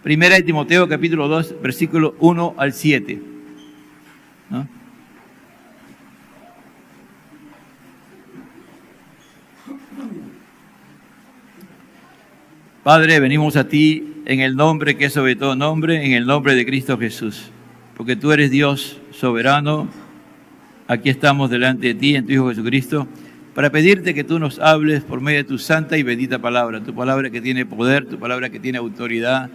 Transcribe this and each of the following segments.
Primera de Timoteo, capítulo 2, versículo 1 al 7. ¿No? Padre, venimos a ti en el nombre que es sobre todo nombre, en el nombre de Cristo Jesús. Porque tú eres Dios soberano. Aquí estamos delante de ti, en tu Hijo Jesucristo, para pedirte que tú nos hables por medio de tu santa y bendita palabra. Tu palabra que tiene poder, tu palabra que tiene autoridad.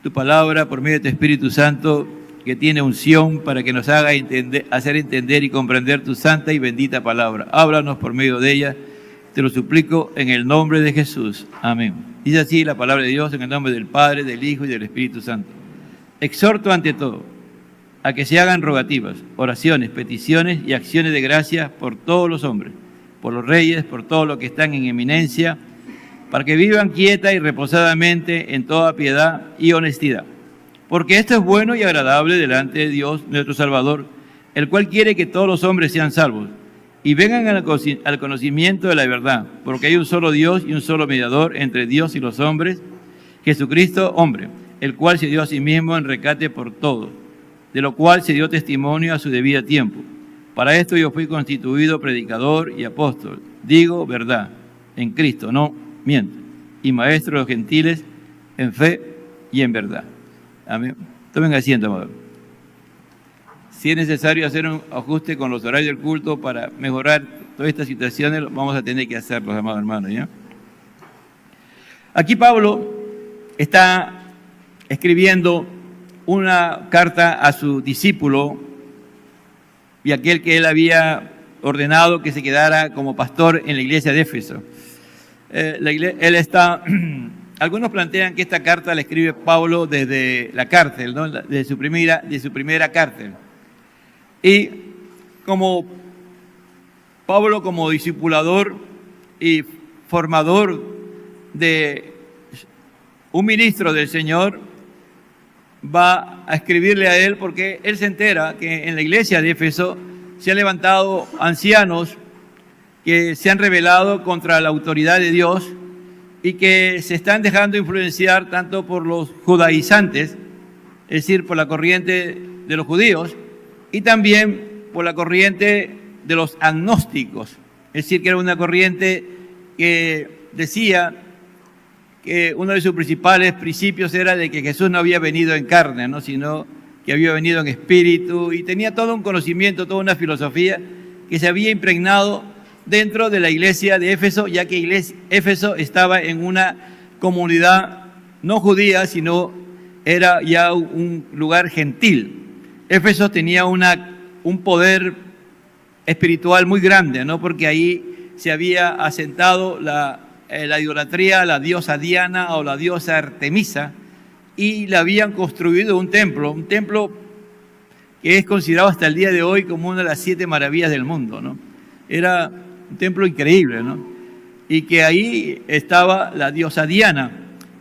Tu palabra por medio de tu Espíritu Santo que tiene unción para que nos haga hacer entender y comprender tu santa y bendita palabra. Háblanos por medio de ella. Te lo suplico en el nombre de Jesús. Amén. Dice así la palabra de Dios en el nombre del Padre, del Hijo y del Espíritu Santo. Exhorto ante todo a que se hagan rogativas, oraciones, peticiones y acciones de gracias por todos los hombres, por los reyes, por todos los que están en eminencia, para que vivan quieta y reposadamente en toda piedad y honestidad. Porque esto es bueno y agradable delante de Dios, nuestro Salvador, el cual quiere que todos los hombres sean salvos y vengan al conocimiento de la verdad, porque hay un solo Dios y un solo mediador entre Dios y los hombres, Jesucristo, hombre, el cual se dio a sí mismo en rescate por todos, de lo cual se dio testimonio a su debido tiempo. Para esto yo fui constituido predicador y apóstol, digo verdad, en Cristo, no miento, y maestro de los gentiles en fe y en verdad. Amén. Tomen asiento, amado. Si es necesario hacer un ajuste con los horarios del culto para mejorar todas estas situaciones, vamos a tener que hacerlo, amados hermanos, ¿ya? Aquí Pablo está escribiendo una carta a su discípulo y aquel que él había ordenado que se quedara como pastor en la iglesia de Éfeso. Algunos plantean que esta carta la escribe Pablo desde la cárcel, ¿no? de su primera cárcel. Y como Pablo, como discipulador y formador de un ministro del Señor, va a escribirle a él porque él se entera que en la iglesia de Éfeso se han levantado ancianos que se han rebelado contra la autoridad de Dios y que se están dejando influenciar tanto por los judaizantes, es decir, por la corriente de los judíos, y también por la corriente de los agnósticos, es decir, que era una corriente que decía que uno de sus principales principios era de que Jesús no había venido en carne, ¿no? Sino que había venido en espíritu, y tenía todo un conocimiento, toda una filosofía que se había impregnado dentro de la iglesia de Éfeso, ya que Éfeso estaba en una comunidad no judía, sino era ya un lugar gentil. Éfeso tenía un poder espiritual muy grande, ¿no? Porque ahí se había asentado la idolatría a la diosa Diana o la diosa Artemisa, y le habían construido un templo que es considerado hasta el día de hoy como una de las 7 maravillas del mundo, ¿no? Era un templo increíble, ¿no? Y que ahí estaba la diosa Diana.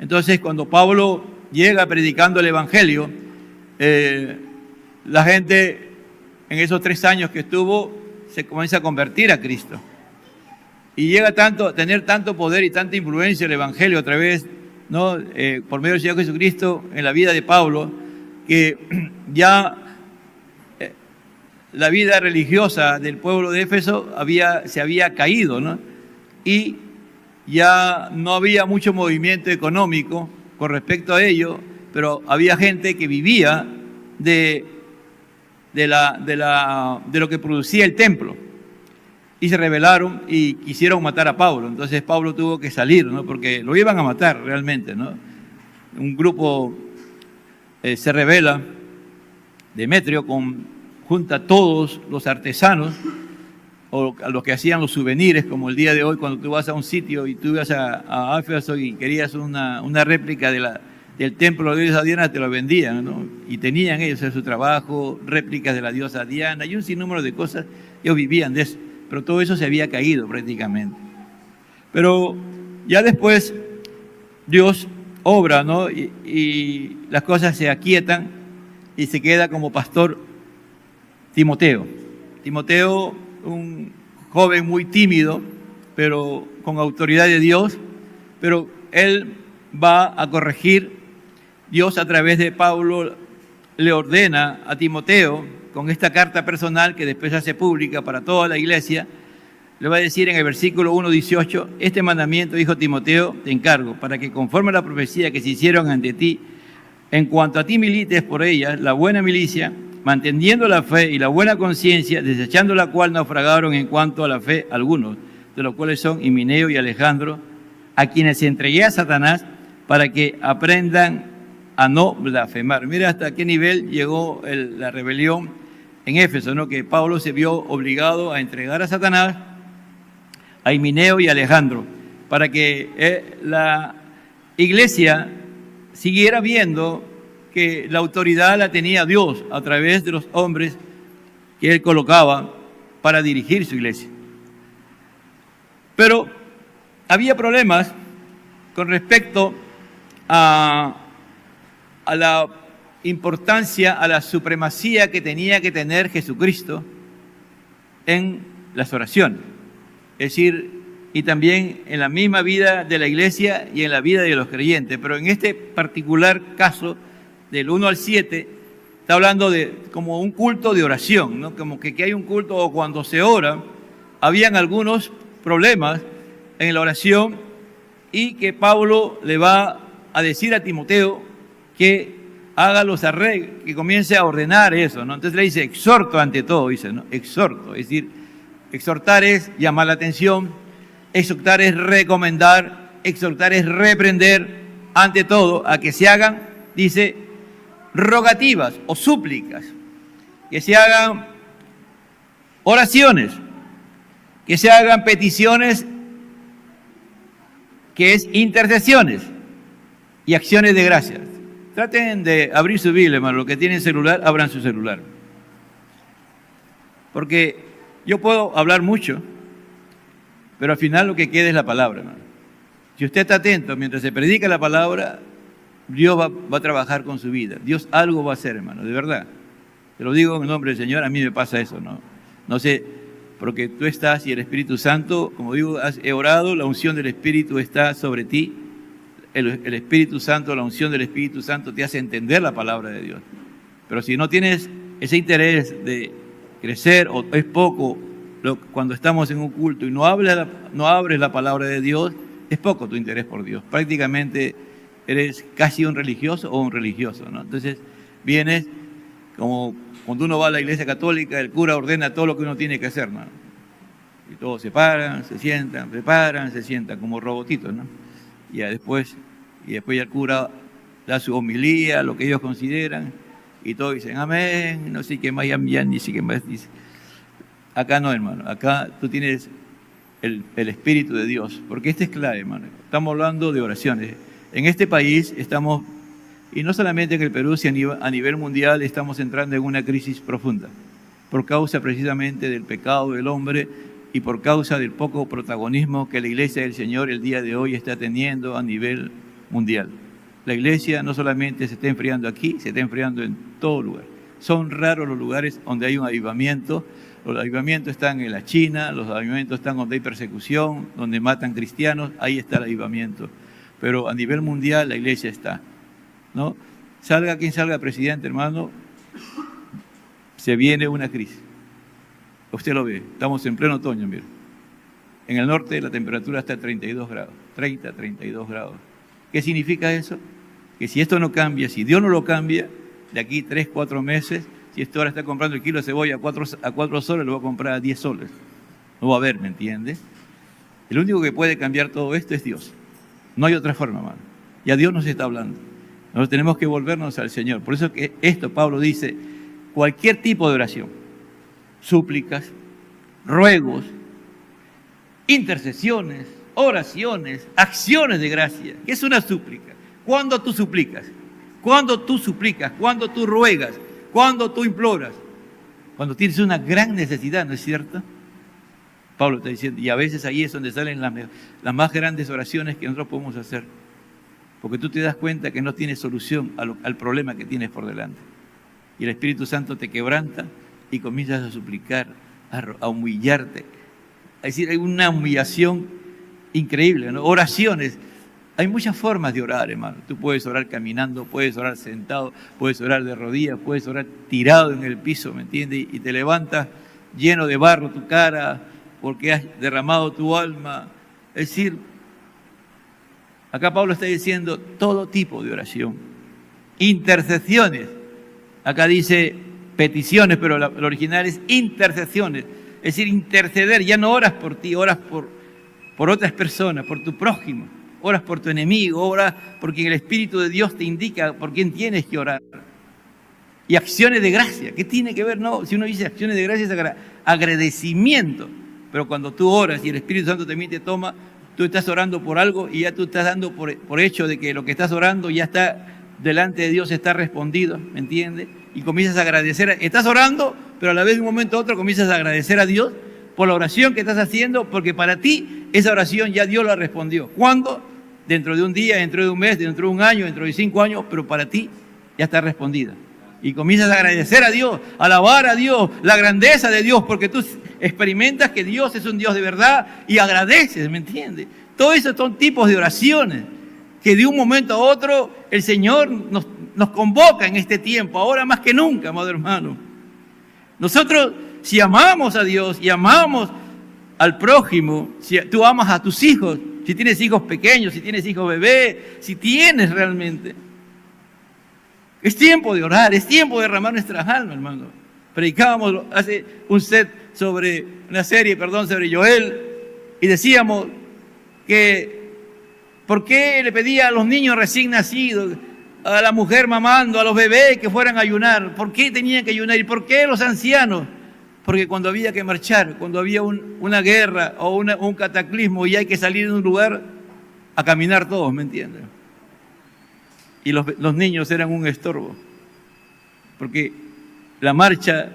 Entonces, cuando Pablo llega predicando el Evangelio, la gente en esos 3 años que estuvo se comienza a convertir a Cristo. Y llega a tener tanto poder y tanta influencia el Evangelio a través, ¿no? Por medio del Señor Jesucristo en la vida de Pablo, que ya la vida religiosa del pueblo de Éfeso se había caído, ¿no? Y ya no había mucho movimiento económico con respecto a ello, pero había gente que vivía de lo que producía el templo. Y se rebelaron y quisieron matar a Pablo. Entonces Pablo tuvo que salir, ¿no? Porque lo iban a matar realmente, ¿no? Un grupo se rebela, Demetrio junta a todos los artesanos o a los que hacían los souvenirs, como el día de hoy cuando tú vas a un sitio y tú ibas a Éfeso y querías una réplica del templo de la diosa Diana, te lo vendían, ¿no? Y tenían ellos en su trabajo réplicas de la diosa Diana y un sinnúmero de cosas. Ellos vivían de eso, pero todo eso se había caído prácticamente. Pero ya después Dios obra, ¿no? Y las cosas se aquietan y se queda como pastor Timoteo. Timoteo, un joven muy tímido, pero con autoridad de Dios, pero él va a corregir, Dios a través de Pablo le ordena a Timoteo, con esta carta personal que después hace pública para toda la iglesia, le va a decir en el versículo 1:18, este mandamiento, hijo Timoteo, te encargo, para que conforme a la profecía que se hicieron ante ti, en cuanto a ti milites por ella, la buena milicia, manteniendo la fe y la buena conciencia, desechando la cual naufragaron en cuanto a la fe algunos, de los cuales son Himeneo y Alejandro, a quienes entregué a Satanás para que aprendan a no blasfemar. Mira hasta qué nivel llegó la rebelión en Éfeso, ¿no? Que Pablo se vio obligado a entregar a Satanás, a Himeneo y a Alejandro, para que la iglesia siguiera viendo que la autoridad la tenía Dios a través de los hombres que Él colocaba para dirigir su iglesia. Pero había problemas con respecto a la importancia, a la supremacía que tenía que tener Jesucristo en las oraciones. Es decir, y también en la misma vida de la iglesia y en la vida de los creyentes. Pero en este particular caso, del 1 al 7, está hablando de como un culto de oración, ¿no? Como que hay un culto, o cuando se ora, habían algunos problemas en la oración, y que Pablo le va a decir a Timoteo que haga los arreglos, que comience a ordenar eso, ¿no? Entonces le dice, exhorto ante todo, dice, ¿no? Exhorto, es decir, exhortar es llamar la atención, exhortar es recomendar, exhortar es reprender, ante todo, a que se hagan, dice, rogativas o súplicas, que se hagan oraciones, que se hagan peticiones, que es intercesiones y acciones de gracias. Traten de abrir su Biblia, hermano. Los que tienen celular, abran su celular. Porque yo puedo hablar mucho, pero al final lo que queda es la palabra, hermano. Si usted está atento mientras se predica la palabra, Dios va a trabajar con su vida. Dios algo va a hacer, hermano, de verdad. Te lo digo en nombre del Señor, a mí me pasa eso, ¿no? No sé, porque tú estás y el Espíritu Santo, como digo, he orado, la unción del Espíritu está sobre ti. El Espíritu Santo, la unción del Espíritu Santo te hace entender la palabra de Dios. Pero si no tienes ese interés de crecer, o es poco cuando estamos en un culto y no abres la palabra de Dios, es poco tu interés por Dios. Prácticamente eres casi un religioso o un religioso, ¿no? Entonces vienes como cuando uno va a la iglesia católica, el cura ordena todo lo que uno tiene que hacer, ¿no? Y todos se paran, se sientan, preparan, se sientan como robotitos, ¿no? Y después ya el cura da su homilía, lo que ellos consideran, y todos dicen amén, no sé qué más, ya ni sé qué más dice. Acá no, hermano, acá tú tienes el Espíritu de Dios, porque este es clave, hermano. Estamos hablando de oraciones. En este país estamos, y no solamente en el Perú, sino a nivel mundial, estamos entrando en una crisis profunda, por causa precisamente del pecado del hombre y por causa del poco protagonismo que la Iglesia del Señor el día de hoy está teniendo a nivel mundial. La Iglesia no solamente se está enfriando aquí, se está enfriando en todo lugar. Son raros los lugares donde hay un avivamiento. Los avivamientos están en la China, los avivamientos están donde hay persecución, donde matan cristianos, ahí está el avivamiento. Pero a nivel mundial la Iglesia está, ¿no? Salga quien salga presidente, hermano, se viene una crisis. Usted lo ve, estamos en pleno otoño, mire. En el norte la temperatura está a 32 grados, 30, 32 grados. ¿Qué significa eso? Que si esto no cambia, si Dios no lo cambia, de aquí 3, 4 meses, si esto ahora está comprando el kilo de cebolla a 4 soles, lo va a comprar a 10 soles. No va a haber, ¿me entiendes? El único que puede cambiar todo esto es Dios. No hay otra forma, hermano. Y a Dios nos está hablando. Nosotros tenemos que volvernos al Señor. Por eso que esto, Pablo dice, cualquier tipo de oración, súplicas, ruegos, intercesiones, oraciones, acciones de gracia. ¿Qué es una súplica? ¿Cuándo tú suplicas? ¿Cuándo tú suplicas? ¿Cuándo tú ruegas? ¿Cuándo tú imploras? Cuando tienes una gran necesidad, ¿no es cierto? Pablo está diciendo, y a veces ahí es donde salen las más grandes oraciones que nosotros podemos hacer. Porque tú te das cuenta que no tienes solución al problema que tienes por delante. Y el Espíritu Santo te quebranta y comienzas a suplicar, a humillarte. Es decir, hay una humillación increíble, ¿no? Oraciones. Hay muchas formas de orar, hermano. Tú puedes orar caminando, puedes orar sentado, puedes orar de rodillas, puedes orar tirado en el piso, ¿me entiendes? Y te levantas lleno de barro tu cara porque has derramado tu alma. Es decir, acá Pablo está diciendo todo tipo de oración. Intercesiones. Acá dice peticiones, pero lo original es intercesiones. Es decir, interceder. Ya no oras por ti, oras por otras personas, por tu prójimo. Oras por tu enemigo, oras porque el Espíritu de Dios te indica por quién tienes que orar. Y acciones de gracia. ¿Qué tiene que ver? No, si uno dice acciones de gracia es agradecimiento. Pero cuando tú oras y el Espíritu Santo también te toma, tú estás orando por algo y ya tú estás dando por hecho de que lo que estás orando ya está delante de Dios, está respondido, ¿me entiendes? Y comienzas a agradecer. Estás orando, pero a la vez de un momento a otro comienzas a agradecer a Dios por la oración que estás haciendo, porque para ti esa oración ya Dios la respondió. ¿Cuándo? Dentro de un día, dentro de un mes, dentro de un año, dentro de 5 años, pero para ti ya está respondida. Y comienzas a agradecer a Dios, a alabar a Dios, la grandeza de Dios, porque tú experimentas que Dios es un Dios de verdad y agradeces, ¿me entiendes? Todos esos son tipos de oraciones que de un momento a otro el Señor nos convoca en este tiempo, ahora más que nunca, amado hermano. Nosotros, si amamos a Dios y amamos al prójimo, si tú amas a tus hijos, si tienes hijos pequeños, si tienes hijos bebés, si tienes realmente, es tiempo de orar, es tiempo de derramar nuestras almas, hermano. Predicábamos hace un set sobre sobre Joel, y decíamos que ¿por qué le pedía a los niños recién nacidos, a la mujer mamando, a los bebés que fueran a ayunar? ¿Por qué tenían que ayunar? ¿Y por qué los ancianos? Porque cuando había que marchar, cuando había una guerra o un cataclismo y hay que salir de un lugar a caminar todos, ¿me entienden? Y los niños eran un estorbo, porque la marcha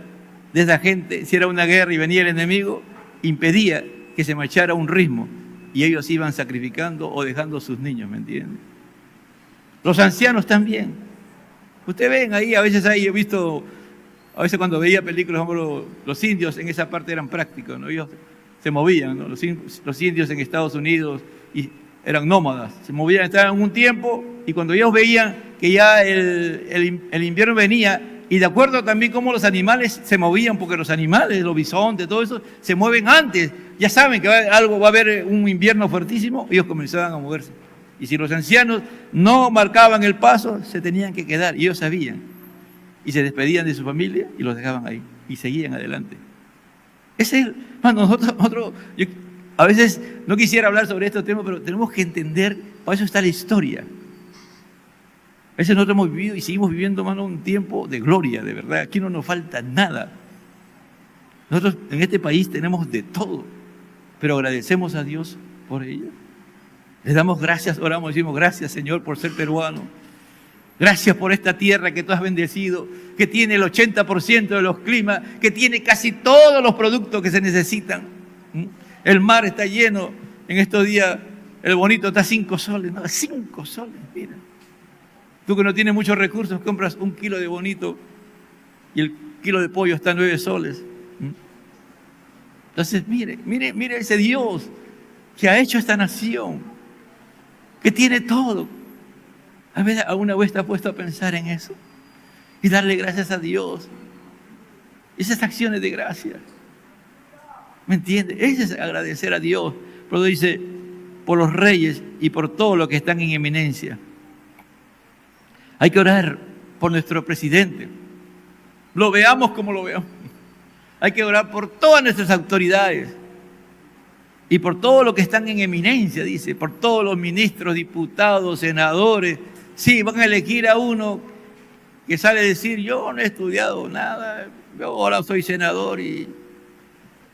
de esa gente, si era una guerra y venía el enemigo, impedía que se marchara a un ritmo, y ellos iban sacrificando o dejando a sus niños, ¿me entienden? Los ancianos también. Ustedes ven ahí, a veces cuando veía películas, los indios en esa parte eran prácticos, ¿no? Ellos se movían, ¿no? Los indios en Estados Unidos eran nómadas, se movían, estaban un tiempo, y cuando ellos veían que ya el invierno venía, y de acuerdo también cómo los animales se movían, porque los animales, los bisontes, todo eso, se mueven antes, ya saben que va a haber un invierno fuertísimo, ellos comenzaban a moverse. Y si los ancianos no marcaban el paso, se tenían que quedar, y ellos sabían. Y se despedían de su familia y los dejaban ahí, y seguían adelante. Nosotros, yo a veces no quisiera hablar sobre estos temas, pero tenemos que entender, para eso está la historia. A veces nosotros hemos vivido y seguimos viviendo, hermano, un tiempo de gloria, de verdad. Aquí no nos falta nada. Nosotros en este país tenemos de todo, pero agradecemos a Dios por ello. Les damos gracias, oramos, decimos gracias, Señor, por ser peruano. Gracias por esta tierra que tú has bendecido, que tiene el 80% de los climas, que tiene casi todos los productos que se necesitan. El mar está lleno. En estos días el bonito está a 5 soles, ¿no? 5 soles, mira. Tú que no tienes muchos recursos, compras 1 kilo de bonito y el kilo de pollo está a 9 soles. Entonces, mire ese Dios que ha hecho esta nación, que tiene todo. ¿Alguna vez te has puesto a pensar en eso? Y darle gracias a Dios. Esas acciones de gracia. ¿Me entiendes? Ese es agradecer a Dios. Pero dice, por los reyes y por todo lo que están en eminencia. Hay que orar por nuestro presidente. Lo veamos como lo veamos. Hay que orar por todas nuestras autoridades. Y por todo lo que están en eminencia, dice. Por todos los ministros, diputados, senadores. Sí, van a elegir a uno que sale a decir, yo no he estudiado nada, yo ahora soy senador, y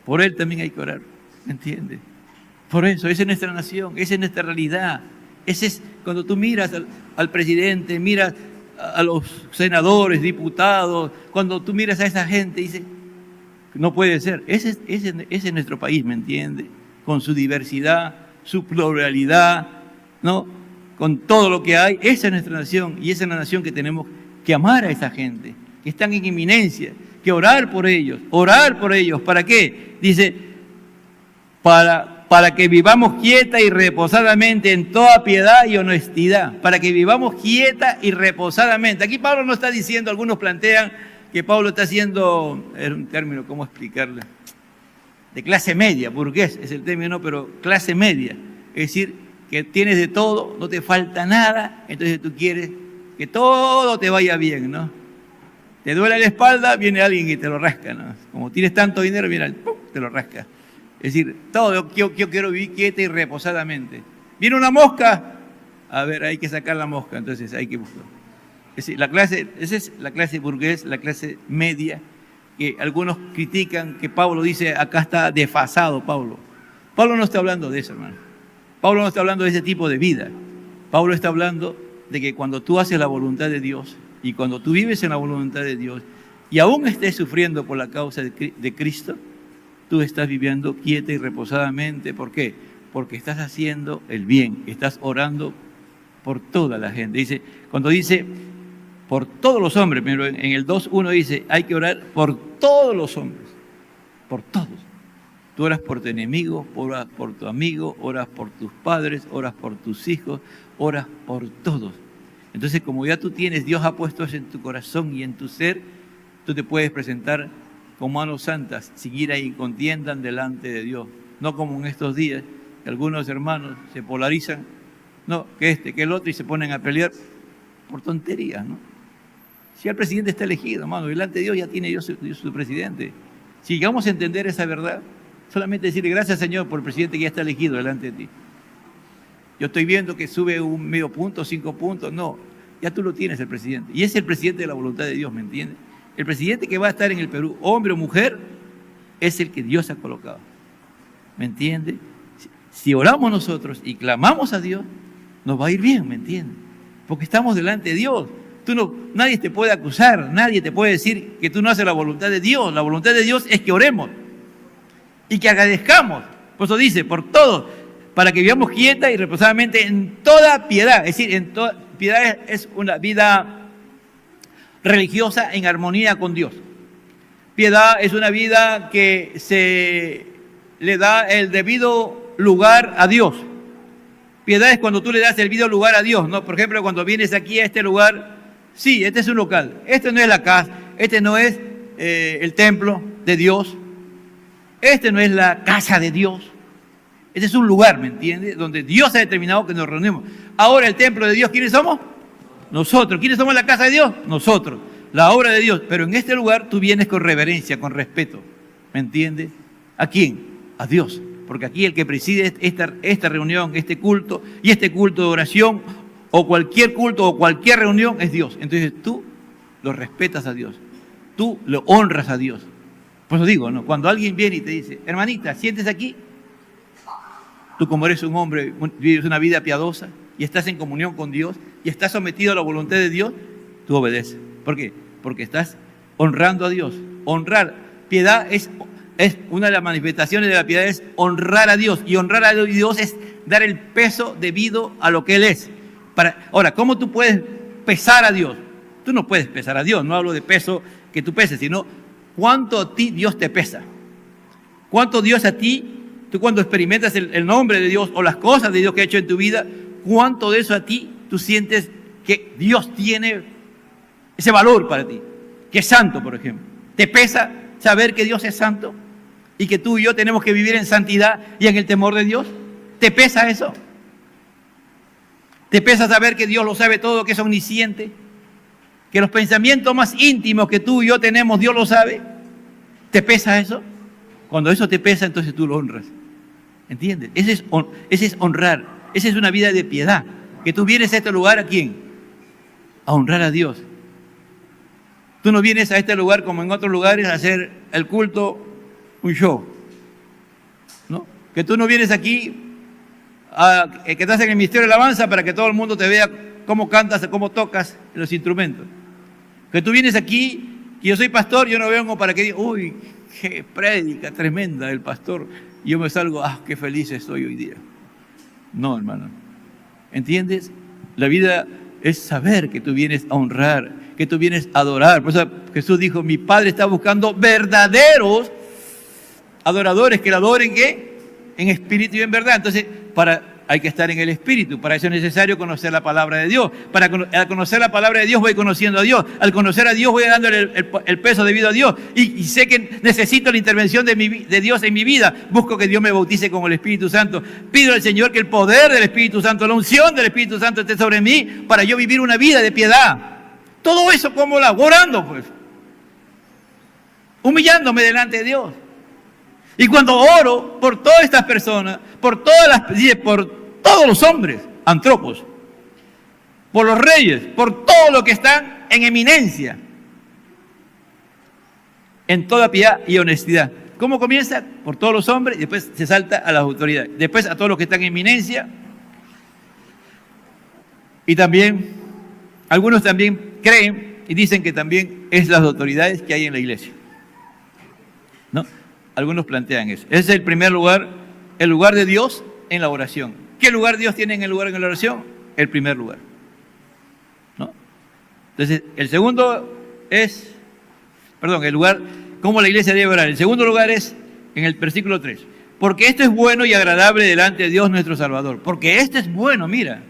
por él también hay que orar, ¿me entiendes? Por eso, esa es nuestra nación, esa es nuestra realidad. Ese es cuando tú miras al presidente, miras a los senadores, diputados, cuando tú miras a esa gente, dices, no puede ser. Ese es nuestro país, ¿me entiendes? Con su diversidad, su pluralidad, ¿no? Con todo lo que hay, esa es nuestra nación, y esa es la nación que tenemos que amar a esa gente, que están en eminencia, que orar por ellos. ¿Para qué? Dice, para para que vivamos quieta y reposadamente en toda piedad y honestidad. Para que vivamos quieta y reposadamente. Aquí Pablo no está diciendo, algunos plantean que Pablo está haciendo, era un término, ¿cómo explicarle? De clase media, burgués es el término, pero clase media. Es decir, que tienes de todo, no te falta nada, entonces tú quieres que todo te vaya bien, ¿no? Te duele la espalda, viene alguien y te lo rasca, ¿no? Como tienes tanto dinero, viene alguien, ¡pum!, te lo rasca. Es decir, todo, yo quiero vivir quieta y reposadamente. Viene una mosca, a ver, hay que sacar la mosca, entonces hay que buscar. Es decir, esa es la clase burgués, la clase media, que algunos critican, que Pablo dice, acá está desfasado Pablo. Pablo no está hablando de eso, hermano. Pablo no está hablando de ese tipo de vida. Pablo está hablando de que cuando tú haces la voluntad de Dios y cuando tú vives en la voluntad de Dios y aún estés sufriendo por la causa de Cristo, tú estás viviendo quieta y reposadamente. ¿Por qué? Porque estás haciendo el bien, estás orando por toda la gente. Dice, cuando dice por todos los hombres, pero en el 2.1 dice, hay que orar por todos los hombres, por todos. Tú oras por tu enemigo, oras por tu amigo, oras por tus padres, oras por tus hijos, oras por todos. Entonces, como ya tú tienes, Dios ha puesto eso en tu corazón y en tu ser, tú te puedes presentar con manos santas, seguir ahí, contiendan delante de Dios. No como en estos días, que algunos hermanos se polarizan, no, que el otro, y se ponen a pelear por tonterías, ¿no? Si el presidente está elegido, hermano, delante de Dios ya tiene Dios su presidente. Si llegamos a entender esa verdad, solamente decirle gracias, Señor, por el presidente que ya está elegido delante de ti. Yo estoy viendo que sube un medio punto, 5 puntos. No, ya tú lo tienes, el presidente. Y es el presidente de la voluntad de Dios, ¿me entiendes? El presidente que va a estar en el Perú, hombre o mujer, es el que Dios ha colocado. ¿Me entiendes? Si oramos nosotros y clamamos a Dios, nos va a ir bien, ¿me entiendes? Porque estamos delante de Dios. Nadie te puede acusar, nadie te puede decir que tú no haces la voluntad de Dios. La voluntad de Dios es que oremos y que agradezcamos. Por eso dice, por todo, para que vivamos quieta y reposadamente en toda piedad. Es decir, piedad es una vida religiosa en armonía con Dios. Piedad es una vida que se le da el debido lugar a Dios. Piedad es cuando tú le das el debido lugar a Dios, ¿no? Por ejemplo, cuando vienes aquí a este lugar, sí, este es un local, este no es la casa, este no es el templo de Dios, este no es la casa de Dios, este es un lugar, ¿me entiendes? Donde Dios ha determinado que nos reunimos. Ahora el templo de Dios, ¿quiénes somos? Nosotros. ¿Quiénes somos la casa de Dios? Nosotros. La obra de Dios. Pero en este lugar tú vienes con reverencia, con respeto, ¿me entiendes? ¿A quién? A Dios. Porque aquí el que preside esta reunión, este culto y este culto de oración, o cualquier culto o cualquier reunión, es Dios. Entonces tú lo respetas a Dios, tú lo honras a Dios. Por eso digo, ¿no? Cuando alguien viene y te dice, hermanita, siéntese aquí, tú como eres un hombre, vives una vida piadosa y estás en comunión con Dios y estás sometido a la voluntad de Dios, tú obedeces. ¿Por qué? Porque estás honrando a Dios. Honrar, piedad es una de las manifestaciones de la piedad, es honrar a Dios. Y honrar a Dios es dar el peso debido a lo que Él es. Ahora, ¿cómo tú puedes pesar a Dios? Tú no puedes pesar a Dios, no hablo de peso que tú peses, sino cuánto a ti Dios te pesa. Cuánto Dios a ti, tú cuando experimentas el nombre de Dios o las cosas de Dios que ha hecho en tu vida, cuánto de eso a ti tú sientes que Dios tiene ese valor para ti, que es santo, por ejemplo. ¿Te pesa saber que Dios es santo y que tú y yo tenemos que vivir en santidad y en el temor de Dios? ¿Te pesa eso? ¿Te pesa saber que Dios lo sabe todo, que es omnisciente? Que los pensamientos más íntimos que tú y yo tenemos, Dios lo sabe. ¿Te pesa eso? Cuando eso te pesa, entonces tú lo honras. ¿Entiendes? Ese es honrar. Esa es una vida de piedad. Que tú vienes a este lugar, ¿a quién? A honrar a Dios. Tú no vienes a este lugar como en otros lugares a hacer el culto un show, ¿no? Que tú no vienes aquí que estás en el ministerio de alabanza para que todo el mundo te vea cómo cantas, cómo tocas los instrumentos. Que tú vienes aquí, y yo soy pastor, yo no vengo para que diga, uy, qué prédica tremenda del pastor, y yo me salgo, qué feliz estoy hoy día. No, hermano. ¿Entiendes? La vida es saber que tú vienes a honrar, que tú vienes a adorar. Por eso Jesús dijo, mi Padre está buscando verdaderos adoradores que le adoren, ¿qué? en espíritu y en verdad. Entonces, hay que estar en el espíritu. Para eso es necesario conocer la palabra de Dios. Al conocer la palabra de Dios voy conociendo a Dios. Al conocer a Dios voy dándole el peso debido a Dios. Y sé que necesito la intervención de Dios en mi vida. Busco que Dios me bautice con el Espíritu Santo. Pido al Señor que el poder del Espíritu Santo, la unción del Espíritu Santo esté sobre mí para yo vivir una vida de piedad. Todo eso, ¿cómo lo hago? Orando, pues. Humillándome delante de Dios. Y cuando oro por todas estas personas, por todos los hombres, antropos, por los reyes, por todos los que están en eminencia, en toda piedad y honestidad. ¿Cómo comienza? Por todos los hombres y después se salta a las autoridades. Después a todos los que están en eminencia. Y también, algunos también creen y dicen que también es las autoridades que hay en la iglesia. ¿No? Algunos plantean eso. Ese es el primer lugar, el lugar de Dios en la oración. ¿Qué lugar Dios tiene en el lugar en la oración? El primer lugar. ¿No? Entonces, el segundo es, el lugar, cómo la iglesia debe orar. El segundo lugar es en el versículo 3. Porque esto es bueno y agradable delante de Dios nuestro Salvador. Porque esto es bueno, mira.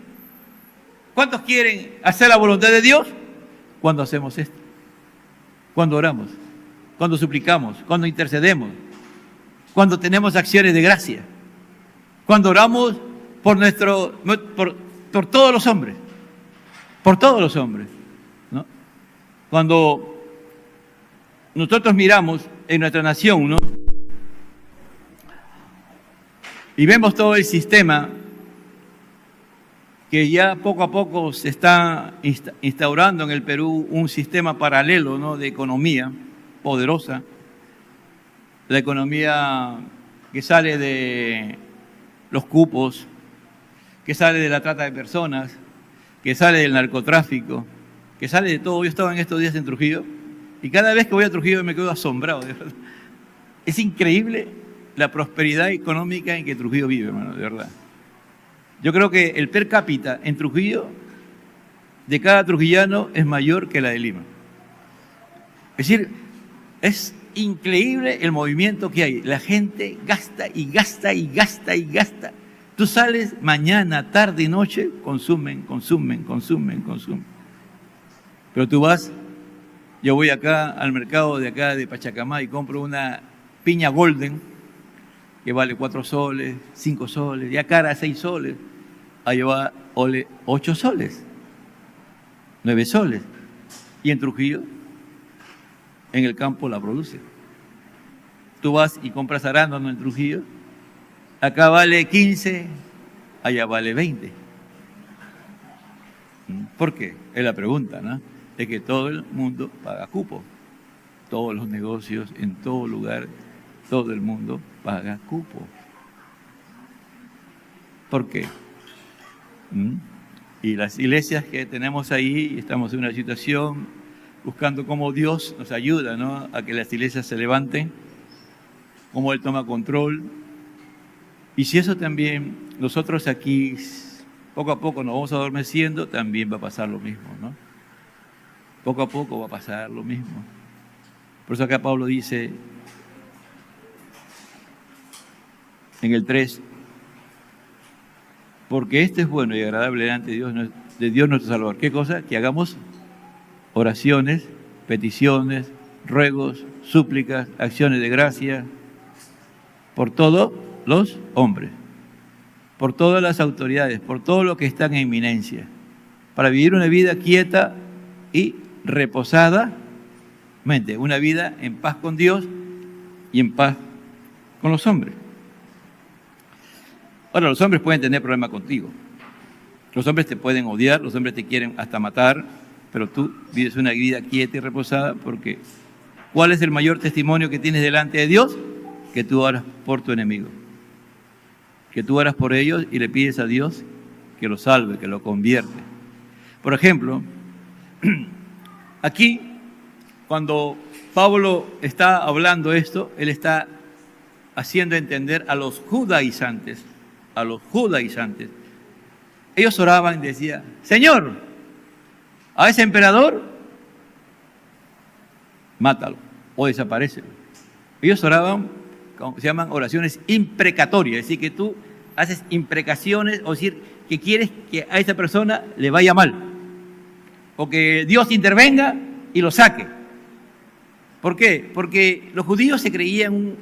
¿Cuántos quieren hacer la voluntad de Dios? Cuando hacemos esto. Cuando oramos. Cuando suplicamos. Cuando intercedemos. Cuando tenemos acciones de gracia, cuando oramos por todos los hombres, ¿no? Cuando nosotros miramos en nuestra nación, ¿no? Y vemos todo el sistema que ya poco a poco se está instaurando en el Perú, un sistema paralelo, ¿no?, de economía poderosa. La economía que sale de los cupos, que sale de la trata de personas, que sale del narcotráfico, que sale de todo. Yo estaba en estos días en Trujillo y cada vez que voy a Trujillo me quedo asombrado. De verdad. Es increíble la prosperidad económica en que Trujillo vive, hermano, de verdad. Yo creo que el per cápita en Trujillo, de cada trujillano, es mayor que la de Lima. Es decir, es increíble el movimiento que hay. La gente gasta y gasta y gasta y gasta. Tú sales mañana, tarde y noche, consumen. Pero tú vas, yo voy acá al mercado de acá de Pachacamá y compro una piña golden que vale 4 soles, 5 soles, ya cara 6 soles. Ahí va 8 soles, 9 soles. Y en Trujillo, en el campo la produce. Tú vas y compras arándano en Trujillo, acá vale 15, allá vale 20. ¿Por qué? Es la pregunta, ¿no? Es que todo el mundo paga cupo. Todos los negocios, en todo lugar, todo el mundo paga cupo. ¿Por qué? Y las iglesias que tenemos ahí, estamos en una situación buscando cómo Dios nos ayuda, ¿no?, a que las iglesias se levanten, cómo Él toma control. Y si eso también, nosotros aquí, poco a poco nos vamos adormeciendo, también va a pasar lo mismo, ¿no? Poco a poco va a pasar lo mismo. Por eso acá Pablo dice, en el 3, porque esto es bueno y agradable delante de Dios nuestro Salvador. ¿Qué cosa? Que hagamos oraciones, peticiones, ruegos, súplicas, acciones de gracia, por todos los hombres, por todas las autoridades, por todo lo que están en eminencia, para vivir una vida quieta y reposadamente, una vida en paz con Dios y en paz con los hombres. Ahora, los hombres pueden tener problemas contigo. Los hombres te pueden odiar, los hombres te quieren hasta matar, pero tú vives una vida quieta y reposada porque ¿cuál es el mayor testimonio que tienes delante de Dios? Que tú oras por tu enemigo. Que tú oras por ellos y le pides a Dios que lo salve, que lo convierte. Por ejemplo, aquí, cuando Pablo está hablando esto, él está haciendo entender a los judaizantes, ellos oraban y decían, Señor, a ese emperador, mátalo o desaparécelo. Ellos oraban se llaman oraciones imprecatorias, es decir, que tú haces imprecaciones, o decir, que quieres que a esa persona le vaya mal, o que Dios intervenga y lo saque. ¿Por qué? Porque los judíos se creían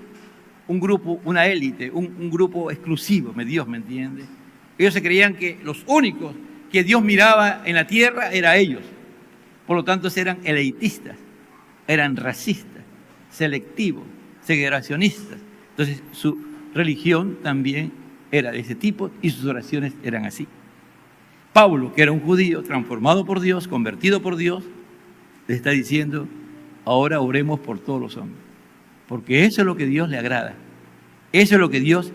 un grupo, una élite, un grupo exclusivo, Dios, ¿me entiende? Ellos se creían que los únicos que Dios miraba en la tierra eran ellos. Por lo tanto, eran elitistas, eran racistas, selectivos, segregacionistas. Entonces, su religión también era de ese tipo y sus oraciones eran así. Pablo, que era un judío transformado por Dios, convertido por Dios, le está diciendo: ahora oremos por todos los hombres, porque eso es lo que Dios le agrada, eso es lo que Dios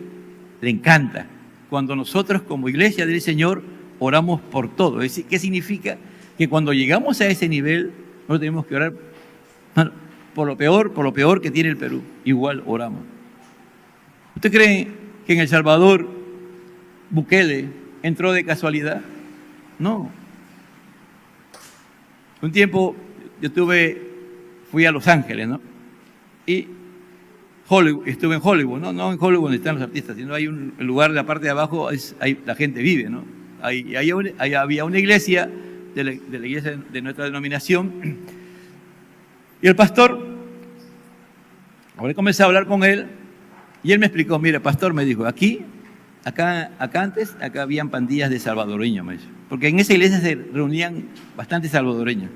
le encanta. Cuando nosotros como iglesia del Señor oramos por todo. Es decir, ¿qué significa? Que cuando llegamos a ese nivel, no tenemos que orar por lo peor que tiene el Perú, igual oramos. ¿Usted cree que en El Salvador Bukele entró de casualidad? No. Un tiempo fui a Los Ángeles, ¿no? Y estuve en Hollywood, no en Hollywood donde están los artistas, sino hay un lugar de la parte de abajo, la gente vive, ¿no? Ahí había una iglesia de la iglesia de nuestra denominación, y el pastor, ahora comencé a hablar con él, y él me explicó: mire, pastor, me dijo, acá antes habían pandillas de salvadoreños, me dijo, porque en esa iglesia se reunían bastantes salvadoreños.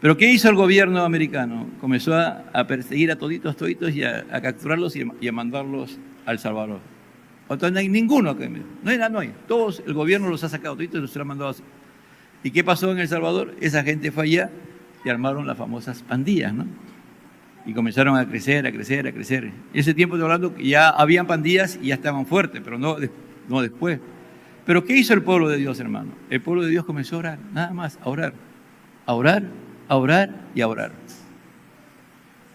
Pero ¿qué hizo el gobierno americano? Comenzó a perseguir a toditos y a capturarlos y a mandarlos al Salvador. Entonces no hay ninguno acá. No hay. Todos, el gobierno los ha sacado toditos y los ha mandado así. ¿Y qué pasó en El Salvador? Esa gente fue allá y armaron las famosas pandillas, ¿no? Y comenzaron a crecer. En ese tiempo estoy hablando que ya habían pandillas y ya estaban fuertes, pero no después. Pero ¿qué hizo el pueblo de Dios, hermano? El pueblo de Dios comenzó a orar, nada más, a orar. A orar y a orar.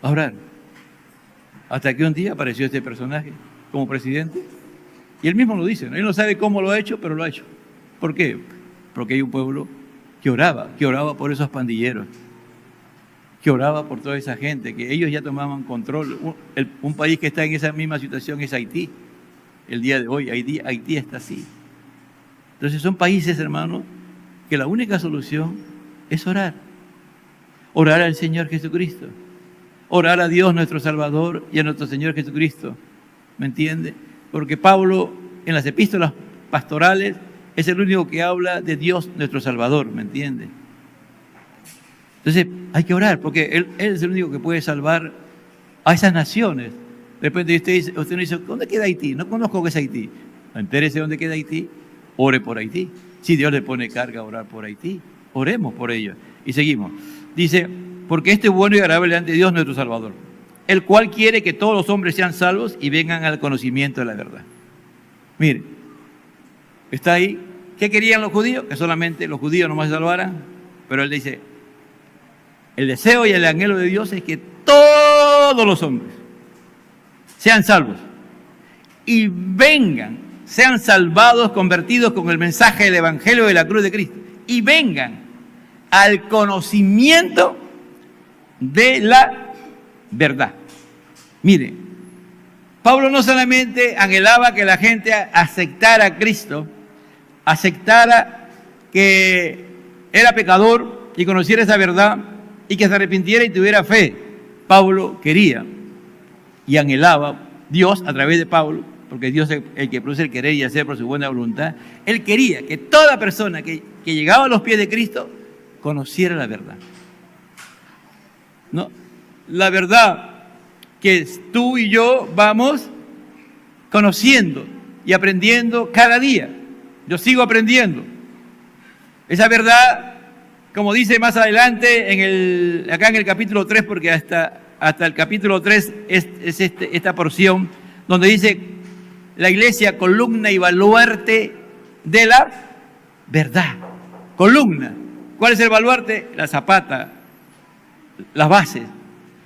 A orar. Hasta que un día apareció este personaje como presidente. Y él mismo lo dice, ¿no? Él no sabe cómo lo ha hecho, pero lo ha hecho. ¿Por qué? Porque hay un pueblo que oraba por esos pandilleros, que oraba por toda esa gente, que ellos ya tomaban control. Un país que está en esa misma situación es Haití. El día de hoy, Haití está así. Entonces son países, hermanos, que la única solución es orar. Orar al Señor Jesucristo. Orar a Dios nuestro Salvador y a nuestro Señor Jesucristo. ¿Me entiende? Porque Pablo en las epístolas pastorales es el único que habla de Dios nuestro Salvador. ¿Me entiende? Entonces hay que orar porque Él es el único que puede salvar a esas naciones. De repente usted no dice: ¿dónde queda Haití? No conozco qué es Haití. Entérese dónde queda Haití. Ore por Haití. Si Dios le pone carga a orar por Haití, oremos por ello. Y seguimos. Dice: porque este es bueno y agradable delante de Dios nuestro Salvador, el cual quiere que todos los hombres sean salvos y vengan al conocimiento de la verdad. Mire, está ahí. ¿Qué querían los judíos? Que solamente los judíos nomás se salvaran. Pero él dice: el deseo y el anhelo de Dios es que todos los hombres sean salvos y vengan, sean salvados, convertidos con el mensaje del Evangelio de la cruz de Cristo, y vengan al conocimiento de la verdad. Mire, Pablo no solamente anhelaba que la gente aceptara a Cristo, aceptara que era pecador y conociera esa verdad y que se arrepintiera y tuviera fe. Pablo quería y anhelaba, Dios a través de Pablo, porque Dios es el que produce el querer y hacer por su buena voluntad. Él quería que toda persona que llegaba a los pies de Cristo conociera la verdad. ¿No? La verdad que tú y yo vamos conociendo y aprendiendo cada día. Yo sigo aprendiendo. Esa verdad, como dice más adelante, acá en el capítulo 3, porque hasta el capítulo 3 es esta porción, donde dice: la iglesia, columna y baluarte de la verdad. Columna. ¿Cuál es el baluarte? La zapata, las bases.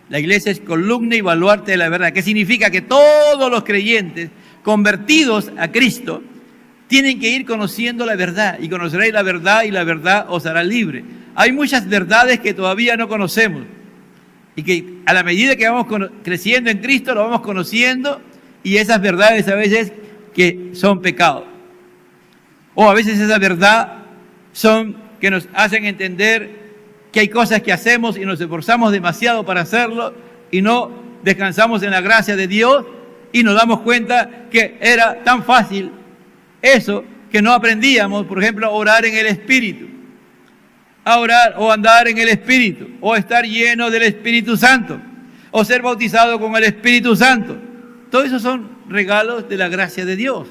La iglesia es columna y baluarte de la verdad. ¿Qué significa? Que todos los creyentes convertidos a Cristo tienen que ir conociendo la verdad, y conoceréis la verdad y la verdad os hará libre. Hay muchas verdades que todavía no conocemos, Y que a la medida que vamos creciendo en Cristo, lo vamos conociendo, y esas verdades a veces que son pecados. O a veces esa verdad son que nos hacen entender que hay cosas que hacemos y nos esforzamos demasiado para hacerlo y no descansamos en la gracia de Dios y nos damos cuenta que era tan fácil eso que no aprendíamos, por ejemplo, orar en el Espíritu, a orar o andar en el Espíritu, o estar lleno del Espíritu Santo, o ser bautizado con el Espíritu Santo. Todo eso son regalos de la gracia de Dios,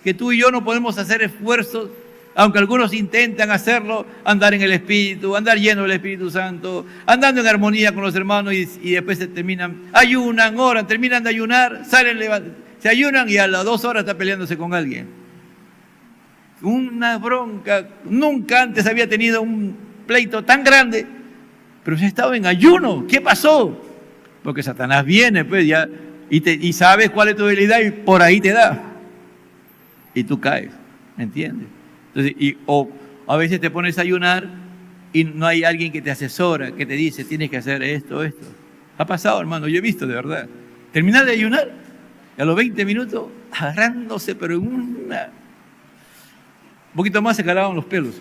que tú y yo no podemos hacer esfuerzos, aunque algunos intentan hacerlo, andar en el Espíritu, andar lleno del Espíritu Santo, andando en armonía con los hermanos y después se terminan, ayunan, oran, terminan de ayunar, salen, se ayunan y a las 2 horas está peleándose con alguien. Una bronca, nunca antes había tenido un pleito tan grande, pero se ha estado en ayuno. ¿Qué pasó? Porque Satanás viene pues ya y sabes cuál es tu debilidad y por ahí te da. Y tú caes, ¿me entiendes? Entonces, o a veces te pones a ayunar y no hay alguien que te asesora, que te dice, tienes que hacer esto, esto. Ha pasado, hermano, yo he visto de verdad. Terminar de ayunar y a los 20 minutos agarrándose, pero en un poquito más se calaban los pelos.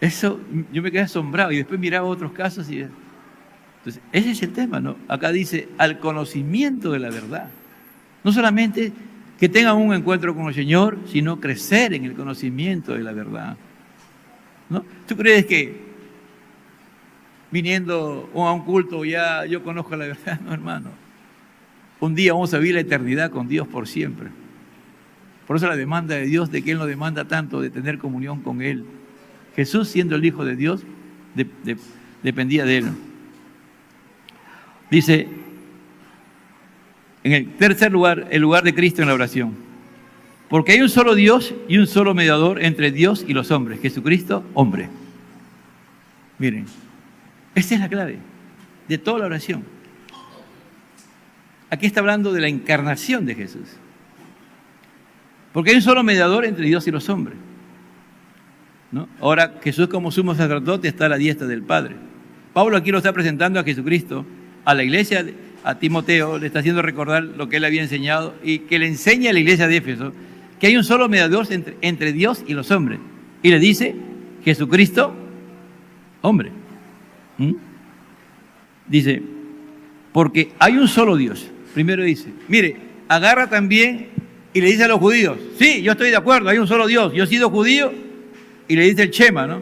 Eso, yo me quedé asombrado y después miraba otros casos y... Entonces, ese es el tema, ¿no? Acá dice, al conocimiento de la verdad. No solamente que tengan un encuentro con el Señor, sino crecer en el conocimiento de la verdad, ¿no? ¿Tú crees que viniendo a un culto ya yo conozco la verdad? No, hermano. Un día vamos a vivir la eternidad con Dios por siempre. Por eso la demanda de Dios, de que Él nos demanda tanto de tener comunión con Él. Jesús, siendo el Hijo de Dios, dependía de Él. Dice, en el tercer lugar, el lugar de Cristo en la oración. Porque hay un solo Dios y un solo mediador entre Dios y los hombres, Jesucristo, hombre. Miren, esta es la clave de toda la oración. Aquí está hablando de la encarnación de Jesús. Porque hay un solo mediador entre Dios y los hombres, ¿no? Ahora Jesús como sumo sacerdote está a la diestra del Padre. Pablo aquí lo está presentando a Jesucristo, a la iglesia, a Timoteo, le está haciendo recordar lo que él había enseñado y que le enseña a la iglesia de Éfeso, que hay un solo mediador entre Dios y los hombres. Y le dice, Jesucristo, hombre. Dice, porque hay un solo Dios. Primero dice, mire, agarra también y le dice a los judíos, sí, yo estoy de acuerdo, hay un solo Dios, yo he sido judío, y le dice el Shema, ¿no?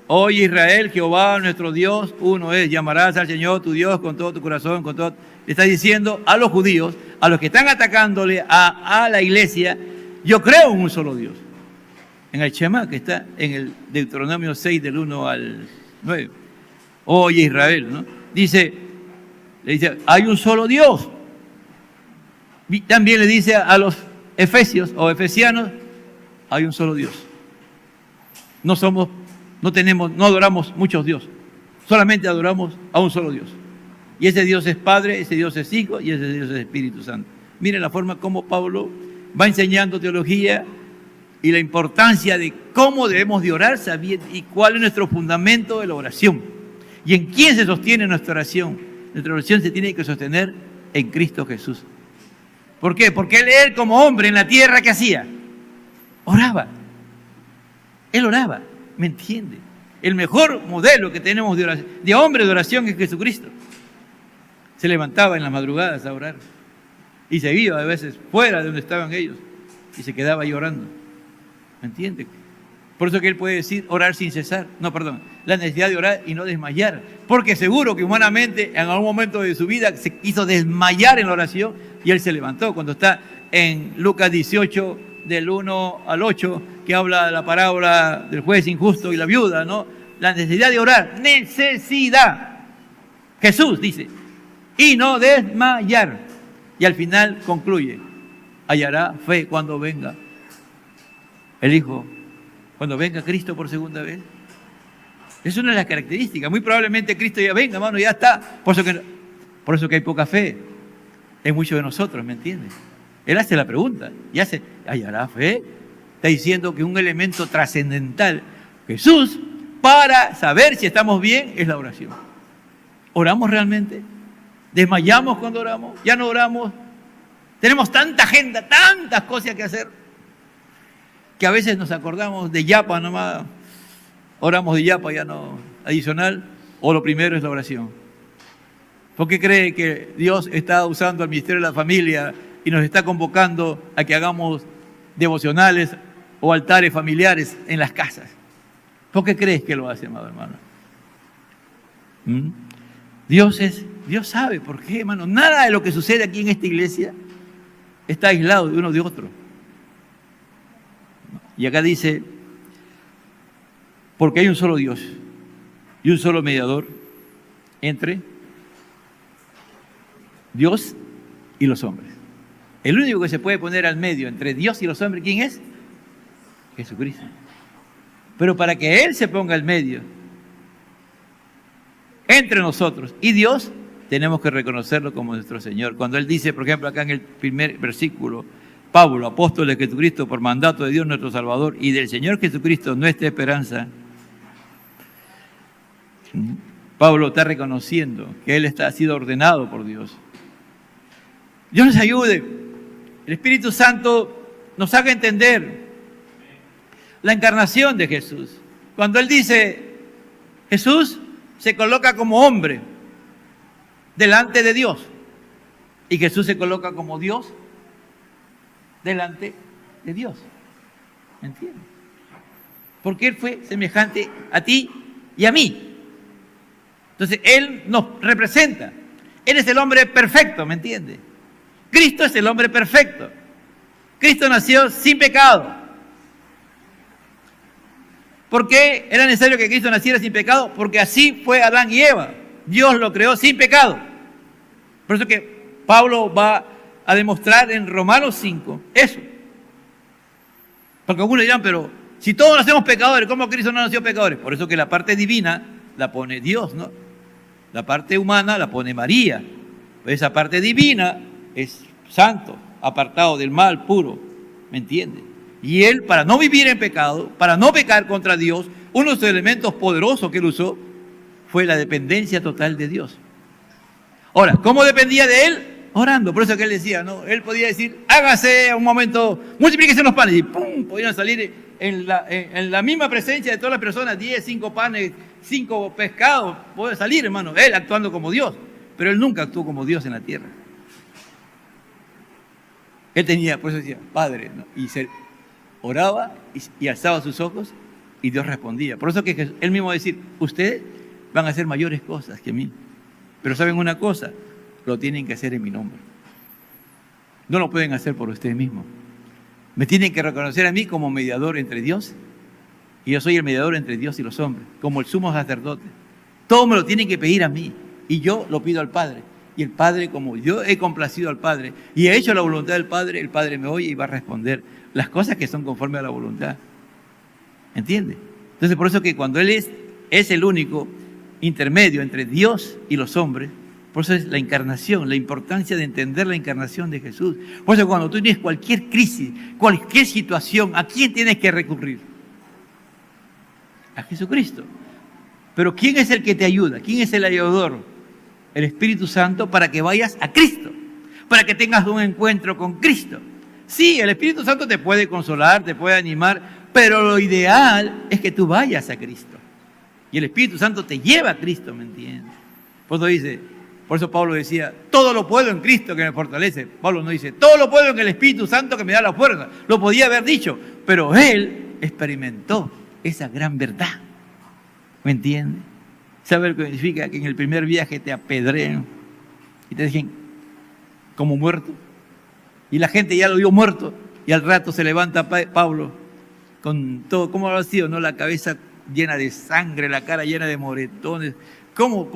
Oye Israel, Jehová nuestro Dios, uno es, llamarás al Señor tu Dios con todo tu corazón, con todo... Le está diciendo a los judíos, a los que están atacándole a la iglesia, yo creo en un solo Dios. En el Shema, que está en el Deuteronomio 6, del 1 al 9. Oye Israel, ¿no? Le dice, hay un solo Dios. Y también le dice a los efesios o efesianos, hay un solo Dios. No adoramos muchos dioses, solamente adoramos a un solo Dios. Y ese Dios es Padre, ese Dios es Hijo y ese Dios es Espíritu Santo. Miren la forma como Pablo va enseñando teología y la importancia de cómo debemos de orar y cuál es nuestro fundamento de la oración. Y en quién se sostiene nuestra oración. Nuestra oración se tiene que sostener en Cristo Jesús. ¿Por qué? Porque él como hombre en la tierra, ¿qué hacía? Oraba. Él oraba, ¿me entiende? El mejor modelo que tenemos de oración, de hombre de oración, es Jesucristo. Se levantaba en las madrugadas a orar y se iba a veces fuera de donde estaban ellos y se quedaba ahí orando, ¿me entiende? Por eso que él puede decir orar sin cesar. No, perdón, la necesidad de orar y no desmayar, porque seguro que humanamente en algún momento de su vida se quiso desmayar en la oración y él se levantó. Cuando está en Lucas 18, del 1 al 8, que habla de la parábola del juez injusto y la viuda, ¿no? La necesidad de orar, necesidad. Jesús dice, y no desmayar. Y al final concluye, hallará fe cuando venga el Hijo, cuando venga Cristo por segunda vez. Es una de las características. Muy probablemente Cristo ya venga, hermano, ya está. Por eso que hay poca fe en muchos de nosotros, ¿me entiendes? Él hace la pregunta y hace, ¿hallará fe? Está diciendo que un elemento trascendental, Jesús, para saber si estamos bien, es la oración. ¿Oramos realmente? ¿Desmayamos cuando oramos? ¿Ya no oramos? Tenemos tanta agenda, tantas cosas que hacer, que a veces nos acordamos de yapa nomás, oramos de yapa, ya no adicional, o lo primero es la oración. ¿Por qué cree que Dios está usando el ministerio de la familia y nos está convocando a que hagamos devocionales o altares familiares en las casas? ¿Por qué crees que lo hace, amado hermano? Dios sabe por qué, hermano. Nada de lo que sucede aquí en esta iglesia está aislado de uno de otro. Y acá dice, porque hay un solo Dios y un solo mediador entre Dios y los hombres. El único que se puede poner al medio entre Dios y los hombres, ¿quién es? Jesucristo. Pero para que Él se ponga al medio entre nosotros y Dios, tenemos que reconocerlo como nuestro Señor. Cuando Él dice, por ejemplo, acá en el primer versículo, Pablo, apóstol de Jesucristo, por mandato de Dios nuestro Salvador y del Señor Jesucristo, nuestra esperanza, Pablo está reconociendo que Él ha sido ordenado por Dios. Dios nos ayude. El Espíritu Santo nos haga entender la encarnación de Jesús. Cuando Él dice, Jesús se coloca como hombre delante de Dios y Jesús se coloca como Dios delante de Dios. ¿Me entiendes? Porque Él fue semejante a ti y a mí. Entonces Él nos representa. Él es el hombre perfecto, ¿me entiendes? Cristo es el hombre perfecto. Cristo nació sin pecado. ¿Por qué era necesario que Cristo naciera sin pecado? Porque así fue Adán y Eva. Dios lo creó sin pecado. Por eso que Pablo va a demostrar en Romanos 5 eso. Porque algunos dirán, pero si todos nacemos pecadores, ¿cómo Cristo no nació pecadores? Por eso que la parte divina la pone Dios, ¿no? La parte humana la pone María. Esa parte divina es santo, apartado del mal, puro, ¿me entiendes? Y Él, para no vivir en pecado, para no pecar contra Dios, uno de los elementos poderosos que Él usó fue la dependencia total de Dios. Ahora, ¿cómo dependía de Él? Orando. Por eso que Él decía, ¿no? Él podía decir, hágase un momento, multiplíquese los panes, y ¡pum! Podían salir en la misma presencia de todas las personas, 10, 5 panes, 5 pescados, puede salir, hermano, Él actuando como Dios, pero Él nunca actuó como Dios en la tierra. Él tenía, por eso decía, Padre, ¿no? Y se oraba y alzaba sus ojos y Dios respondía. Por eso que Él mismo decir, ustedes van a hacer mayores cosas que mí, pero saben una cosa, lo tienen que hacer en mi nombre. No lo pueden hacer por ustedes mismos. Me tienen que reconocer a mí como mediador entre Dios, y yo soy el mediador entre Dios y los hombres, como el sumo sacerdote. Todo me lo tienen que pedir a mí, y yo lo pido al Padre. Y el Padre, como yo he complacido al Padre y he hecho la voluntad del Padre, el Padre me oye y va a responder las cosas que son conforme a la voluntad. ¿Entiende? Entonces, por eso que cuando Él es el único intermedio entre Dios y los hombres, por eso es la encarnación, la importancia de entender la encarnación de Jesús. Por eso cuando tú tienes cualquier crisis, cualquier situación, ¿a quién tienes que recurrir? A Jesucristo. Pero ¿quién es el que te ayuda? ¿Quién es el ayudador? El Espíritu Santo, para que vayas a Cristo, para que tengas un encuentro con Cristo. Sí, el Espíritu Santo te puede consolar, te puede animar, pero lo ideal es que tú vayas a Cristo. Y el Espíritu Santo te lleva a Cristo, ¿me entiendes? Por eso Pablo decía, todo lo puedo en Cristo que me fortalece. Pablo no dice, todo lo puedo en el Espíritu Santo que me da la fuerza. Lo podía haber dicho, pero él experimentó esa gran verdad. ¿Me entiendes? ¿Sabe lo que significa? Que en el primer viaje te apedreen y te dejen como muerto. Y la gente ya lo vio muerto. Y al rato se levanta Pablo con todo, ¿cómo habrá sido? ¿No? La cabeza llena de sangre, la cara llena de moretones. ¿Cómo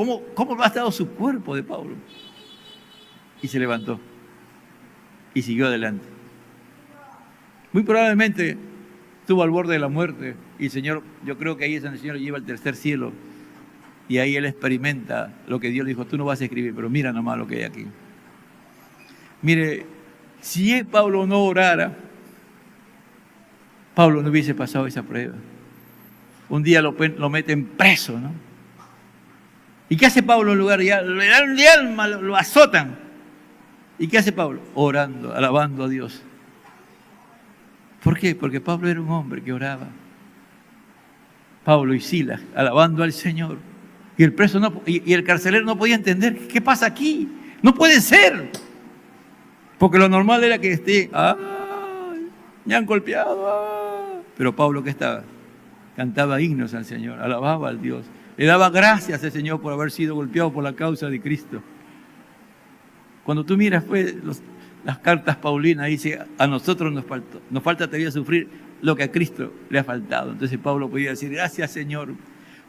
ha estado su cuerpo de Pablo? Y se levantó y siguió adelante. Muy probablemente estuvo al borde de la muerte y el Señor, yo creo que ahí es donde el Señor lo lleva al tercer cielo y ahí Él experimenta lo que Dios le dijo, tú no vas a escribir, pero mira nomás lo que hay aquí. Mire, si Pablo no orara, Pablo no hubiese pasado esa prueba. Un día lo meten preso, ¿no? ¿Y qué hace Pablo en lugar? Ya le dan de alma, lo azotan. ¿Y qué hace Pablo? Orando, alabando a Dios. ¿Por qué? Porque Pablo era un hombre que oraba. Pablo y Silas, alabando al Señor. Y el preso y el carcelero no podía entender, ¿qué pasa aquí? No puede ser. Porque lo normal era que esté, me han golpeado. Pero Pablo, ¿qué estaba? Cantaba himnos al Señor, alababa al Dios. Le daba gracias al Señor por haber sido golpeado por la causa de Cristo. Cuando tú miras pues, las cartas paulinas, dice, a nosotros nos falta todavía sufrir lo que a Cristo le ha faltado. Entonces Pablo podía decir, gracias Señor,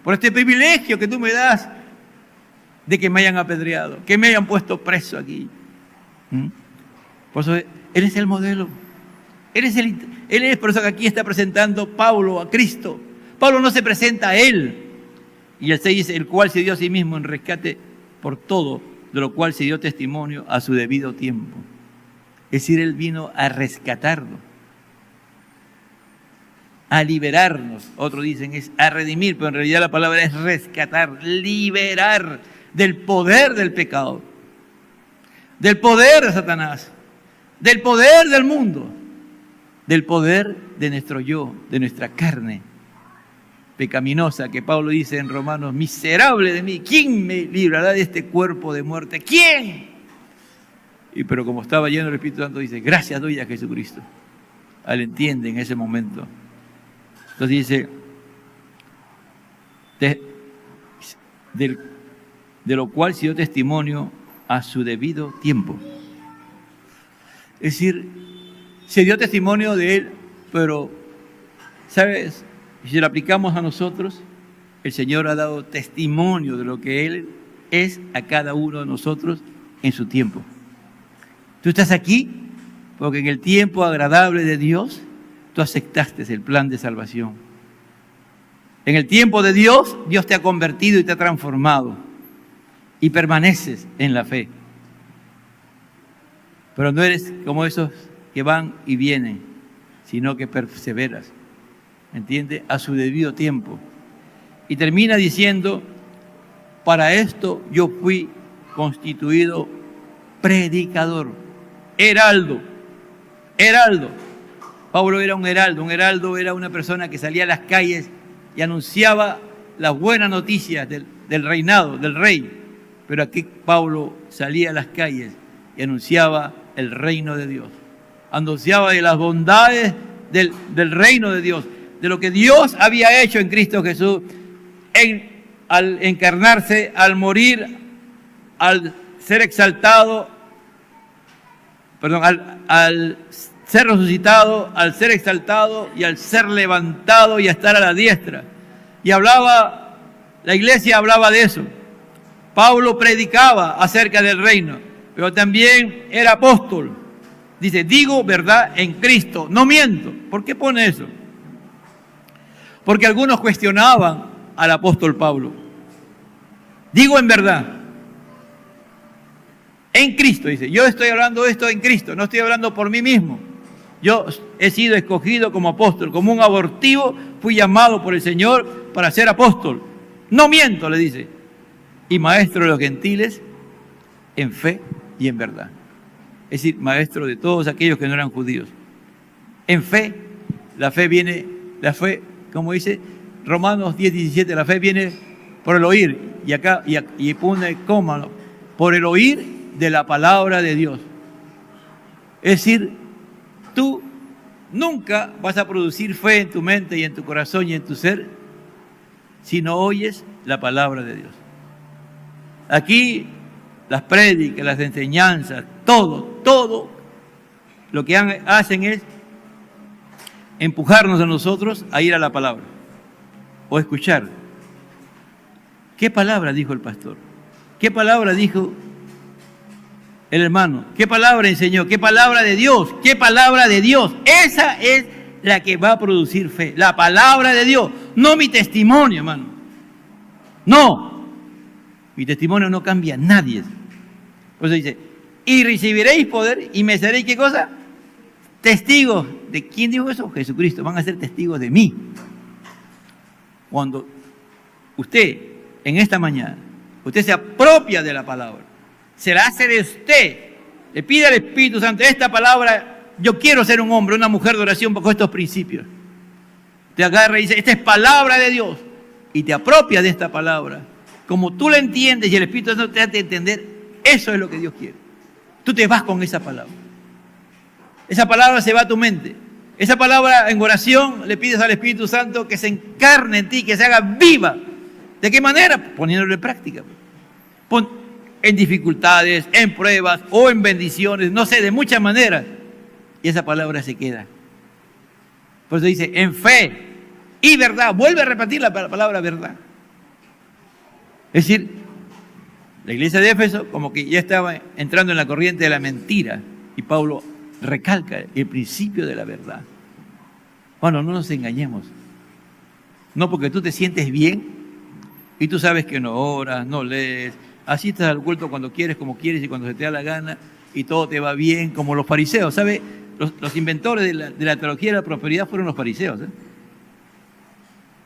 por este privilegio que tú me das de que me hayan apedreado, que me hayan puesto preso aquí. Por eso Él es el modelo. Él es por eso que aquí está presentando Pablo a Cristo. Pablo no se presenta a Él. Y el 6 dice, el cual se dio a sí mismo en rescate por todo, de lo cual se dio testimonio a su debido tiempo. Es decir, Él vino a rescatarnos, a liberarnos. Otros dicen es a redimir, pero en realidad la palabra es rescatar, liberar del poder del pecado, del poder de Satanás, del poder del mundo, del poder de nuestro yo, de nuestra carne pecaminosa, que Pablo dice en Romanos, miserable de mí, ¿quién me librará de este cuerpo de muerte? ¿Quién? Pero como estaba lleno del Espíritu Santo, dice, gracias doy a Jesucristo. Él entiende en ese momento. Entonces dice, de lo cual se dio testimonio a su debido tiempo. Es decir, se dio testimonio de Él, pero, ¿sabes? Si lo aplicamos a nosotros, el Señor ha dado testimonio de lo que Él es a cada uno de nosotros en su tiempo. Tú estás aquí porque en el tiempo agradable de Dios, tú aceptaste el plan de salvación. En el tiempo de Dios, Dios te ha convertido y te ha transformado y permaneces en la fe. Pero no eres como esos que van y vienen, sino que perseveras. ¿Entiende? A su debido tiempo. Y termina diciendo, para esto yo fui constituido predicador, heraldo. Pablo era un heraldo era una persona que salía a las calles y anunciaba las buenas noticias del reinado, del rey. Pero aquí Pablo salía a las calles y anunciaba el reino de Dios. Anunciaba de las bondades del reino de Dios, de lo que Dios había hecho en Cristo Jesús, al encarnarse, al morir, al ser exaltado, al ser resucitado, al ser exaltado y al ser levantado y a estar a la diestra. Y la iglesia hablaba de eso. Pablo predicaba acerca del reino, pero también era apóstol. Dice, digo verdad en Cristo, no miento. ¿Por qué pone eso? Porque algunos cuestionaban al apóstol Pablo. Digo en verdad, en Cristo, dice. Yo estoy hablando esto en Cristo, no estoy hablando por mí mismo. Yo he sido escogido como apóstol, como un abortivo, fui llamado por el Señor para ser apóstol. No miento, le dice. Y maestro de los gentiles en fe y en verdad. Es decir, maestro de todos aquellos que no eran judíos. En fe, la fe, como dice Romanos 10:17, la fe viene por el oír, y acá, y pone coma, por el oír de la palabra de Dios. Es decir, tú nunca vas a producir fe en tu mente y en tu corazón y en tu ser si no oyes la palabra de Dios. Aquí las prédicas, las enseñanzas, todo lo que hacen es empujarnos a nosotros a ir a la palabra o escuchar. ¿Qué palabra dijo el pastor? ¿Qué palabra dijo el hermano? ¿Qué palabra enseñó? ¿Qué palabra de Dios? ¿Qué palabra de Dios? Esa es la que va a producir fe. La palabra de Dios, no mi testimonio, hermano. No, mi testimonio no cambia a nadie. Por eso dice, y recibiréis poder y me seréis, ¿qué cosa? Testigos. ¿De quién dijo eso? Jesucristo. Van a ser testigos de mí. Cuando usted, en esta mañana, Usted se apropia de la palabra. Se la hace de usted. Le pide al Espíritu Santo, esta palabra, yo quiero ser un hombre, una mujer de oración bajo estos principios. Te agarra y dice, esta es palabra de Dios. Y te apropia de esta palabra. Como tú la entiendes y el Espíritu Santo te hace entender, eso es lo que Dios quiere. Tú te vas con esa palabra. Esa palabra se va a tu mente. Esa palabra en oración le pides al Espíritu Santo que se encarne en ti, que se haga viva. ¿De qué manera? Poniéndolo en práctica. En dificultades, en pruebas o en bendiciones, no sé, de muchas maneras. Y esa palabra se queda. Por eso dice, en fe y verdad. Vuelve a repetir la palabra verdad. Es decir, la iglesia de Éfeso como que ya estaba entrando en la corriente de la mentira. Y Pablo recalca el principio de la verdad. Bueno, no nos engañemos. No porque tú te sientes bien y tú sabes que no oras, no lees, asistes al culto cuando quieres, como quieres y cuando se te da la gana y todo te va bien, como los fariseos. ¿Sabe? Los inventores de la teología de la prosperidad fueron los fariseos.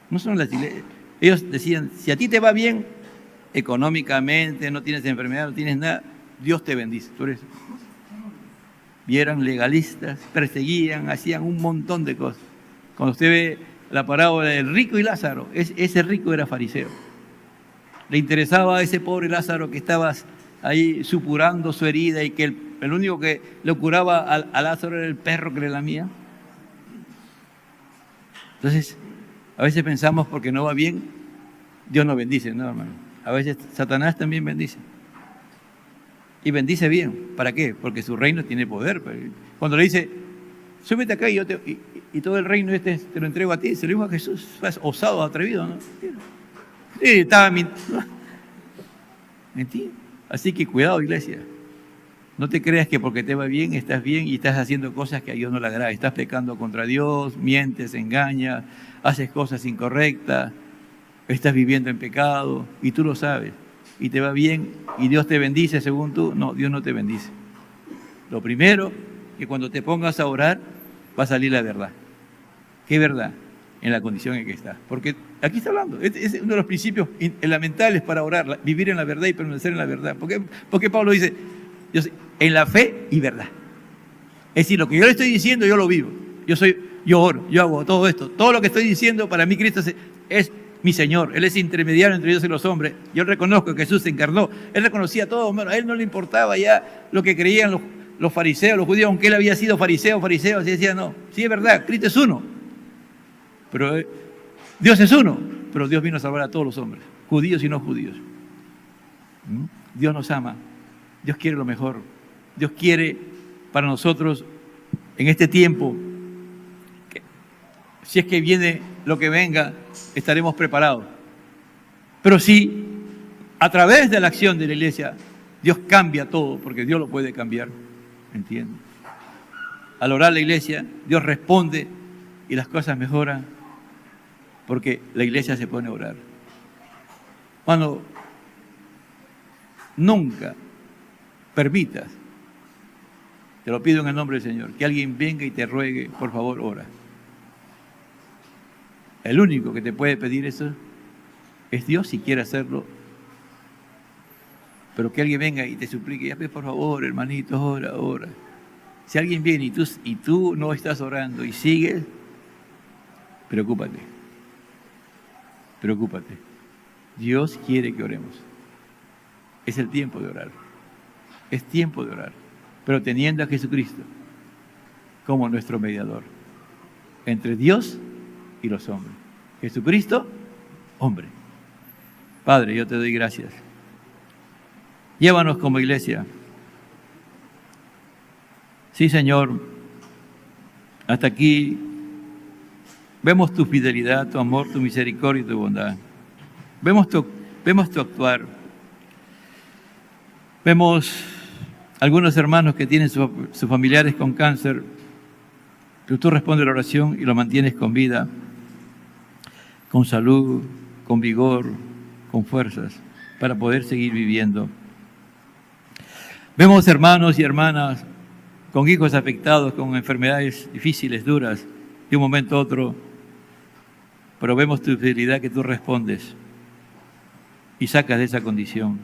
No son las iglesias. Ellos decían, si a ti te va bien económicamente, no tienes enfermedad, no tienes nada, Dios te bendice. Por eso. Y eran legalistas, perseguían, hacían un montón de cosas. Cuando usted ve la parábola del rico y Lázaro, ese rico era fariseo. Le interesaba a ese pobre Lázaro que estaba ahí supurando su herida y que el único que le curaba a Lázaro era el perro que le lamía. Entonces, a veces pensamos porque no va bien, Dios nos bendice, ¿no, hermano? A veces Satanás también bendice. Y bendice bien. ¿Para qué? Porque su reino tiene poder. Cuando le dice, súbete acá y todo el reino te lo entrego a ti, se lo dijo a Jesús. Fue osado, atrevido, ¿no? Sí, estaba mintiendo. Así que cuidado, iglesia. No te creas que porque te va bien, estás bien y estás haciendo cosas que a Dios no le agrada. Estás pecando contra Dios, mientes, engañas, haces cosas incorrectas, estás viviendo en pecado y tú lo sabes. Y te va bien y Dios te bendice según tú. No, Dios no te bendice. Lo primero, que cuando te pongas a orar, va a salir la verdad. ¿Qué verdad? En la condición en que estás. Porque aquí está hablando, es uno de los principios elementales para orar, vivir en la verdad y permanecer en la verdad. Porque Pablo dice, en la fe y verdad. Es decir, lo que yo le estoy diciendo, yo lo vivo. Yo oro, yo hago todo esto. Todo lo que estoy diciendo, para mí Cristo es mi Señor. Él es intermediario entre Dios y los hombres. Yo reconozco que Jesús se encarnó. Él reconocía todo. Bueno, a él no le importaba ya lo que creían los fariseos, los judíos, aunque él había sido fariseo, así decía, no. Sí, es verdad, Cristo es uno. Pero Dios es uno. Pero Dios vino a salvar a todos los hombres, judíos y no judíos. Dios nos ama. Dios quiere lo mejor. Dios quiere para nosotros en este tiempo, si es que viene lo que venga, estaremos preparados. Pero si a través de la acción de la iglesia Dios cambia todo, porque Dios lo puede cambiar, ¿entiendes? Al orar la iglesia, Dios responde y las cosas mejoran porque la iglesia se pone a orar. Cuando nunca permitas, te lo pido en el nombre del Señor, que alguien venga y te ruegue, por favor, ora. El único que te puede pedir eso es Dios si quiere hacerlo. Pero que alguien venga y te suplique, ya por favor, hermanito, ora. Si alguien viene y tú no estás orando y sigues, preocúpate. Dios quiere que oremos. Es el tiempo de orar. Es tiempo de orar. Pero teniendo a Jesucristo como nuestro mediador entre Dios y los hombres. Jesucristo, hombre. Padre, yo te doy gracias. Llévanos como iglesia. Sí, Señor, hasta aquí vemos tu fidelidad, tu amor, tu misericordia y tu bondad. Vemos tu actuar. Vemos algunos hermanos que tienen sus familiares con cáncer, pero tú respondes la oración y lo mantienes con vida, con salud, con vigor, con fuerzas, para poder seguir viviendo. Vemos hermanos y hermanas con hijos afectados, con enfermedades difíciles, duras, de un momento a otro, pero vemos tu fidelidad que tú respondes. y sacas de esa condición.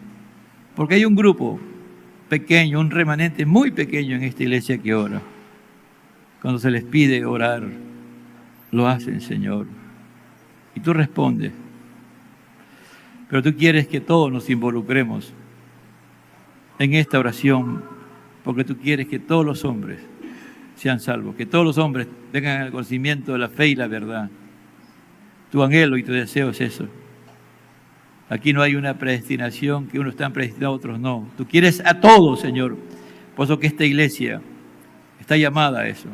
Porque hay un grupo pequeño, un remanente muy pequeño en esta iglesia que ora. Cuando se les pide orar, lo hacen, Señor. Y tú respondes. Pero tú quieres que todos nos involucremos en esta oración, porque tú quieres que todos los hombres sean salvos, que todos los hombres tengan el conocimiento de la fe y la verdad. Tu anhelo y tu deseo es eso. Aquí no hay una predestinación, que unos están predestinados, otros no. Tú quieres a todos, Señor. Por eso que esta iglesia está llamada a eso.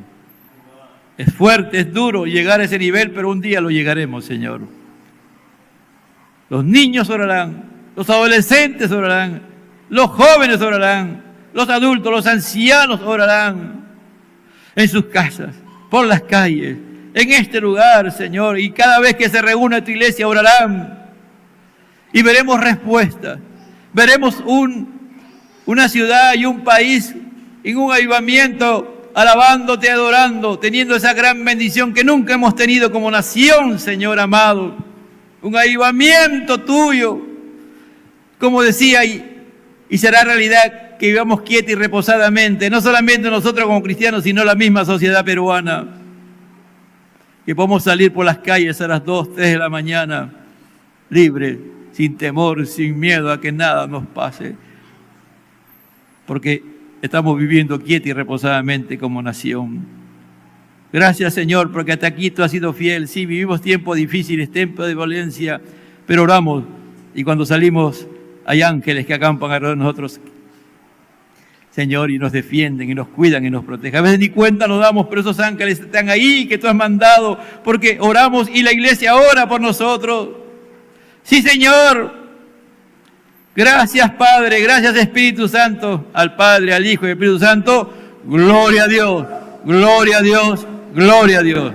Es fuerte, es duro llegar a ese nivel, pero un día lo llegaremos, Señor. Los niños orarán, los adolescentes orarán, los jóvenes orarán, los adultos, los ancianos orarán en sus casas, por las calles, en este lugar, Señor. Y cada vez que se reúne tu iglesia orarán. Y veremos respuestas. Veremos una ciudad y un país en un avivamiento, alabándote, adorando, teniendo esa gran bendición que nunca hemos tenido como nación, Señor amado. Un avivamiento tuyo, como decía, y será realidad que vivamos quieta y reposadamente, no solamente nosotros como cristianos, sino la misma sociedad peruana. Que podamos salir por las calles a las 2, 3 de la mañana, libres, sin temor, sin miedo a que nada nos pase, porque estamos viviendo quieta y reposadamente como nación. Gracias, Señor, porque hasta aquí tú has sido fiel. Sí, vivimos tiempos difíciles, tiempos de violencia, pero oramos, y cuando salimos hay ángeles que acampan alrededor de nosotros, Señor, y nos defienden, y nos cuidan, y nos protegen. A veces ni cuenta nos damos, pero esos ángeles están ahí, que tú has mandado, porque oramos y la iglesia ora por nosotros. Sí, Señor. Gracias, Padre. Gracias, Espíritu Santo. Al Padre, al Hijo y al Espíritu Santo. Gloria a Dios. Gloria a Dios. Gloria a Dios.